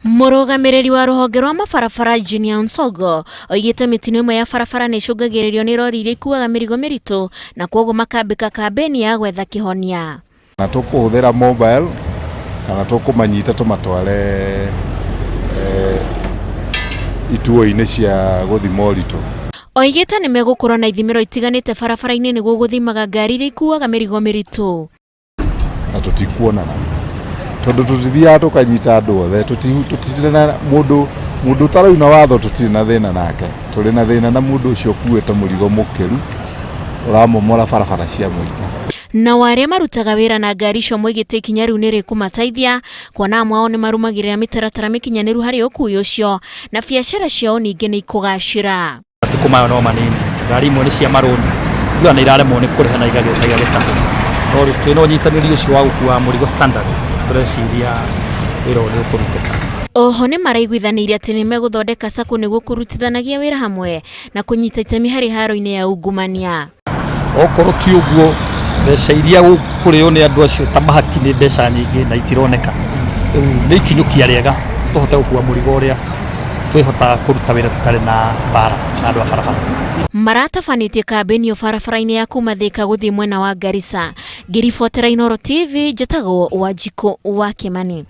Mũrũgamĩrĩri wa rũhonge rwa mabarabara Junior Nsongo oigĩte mĩtino ĩmwe ya barabara nĩ ĩcũngagĩrĩrio nĩ rori iria ikuaga mĩrigo mĩritũ na kwoguo makambĩka kambeni ya gwetha kĩhonia. Na tũkũhũthĩra mobile kana tũkũmanyita tũmatware ituo-inĩ cia gũthima ũritũ. Oigĩte nĩ megũkorwo na ithimĩro itiganĩte barabara-inĩ nĩguo gũthimaga ngari iria ikuaga mĩrigo mĩritũ. Na tũtikuonana tondũ tũtithiaga tũkanyita andũ othe, tũtirĩ na mũndũ ũtarauna watho, tũtirĩ na thĩna nake. Tũrĩ na thĩna na mũndũ ũcio ũkuĩte mũrigo mũkĩru ũramomora barabara cia mũingĩ. Nao arĩa marutaga wĩra na ngari icio moigĩte ikinya rĩu nĩ rĩkũmateithia kuona amwe ao nĩ marũmagĩrĩra mĩtaratara mĩkinyanĩru harĩ ũkui ũcio na biacara ciao ningĩ nĩ ikũgacĩra. Matukũ mayo no manini, ngari imwe nĩ cia marũni nginya nĩ iraremwo nĩ kũrĩha na igagĩtahwo. No rĩu twĩna ũnyitanĩri ũcio wa gũkua mũrigo standard tũreciria wĩra ũyũ nĩ ũkũrutĩka. Oho nĩ maraiguithanĩirie atĩ nĩ megũthondeka SACCO nĩguo kũrutithanagia wĩra hamwe na kũnyita itemi harĩ haro-inĩ ya ungumania. Okorwo ti ũguo, mbeca iria kũrĩo nĩ andũ acio ta mahaki nĩ mbeca nyingĩ na itironeka. Rĩu nĩ ikinyũkia rĩega tũhote gũkua mũrigo ũrĩa twĩhotaga kũruta wĩra tũtarĩ na mbara na andũ a barabara. Maratabanĩtie kambeni barabara-inĩ ya kuma Thika gũthiĩ mwena wa Garissa. Ngĩribotera Inooro TV, njĩtagwo Wanjikũ wa Kĩmani.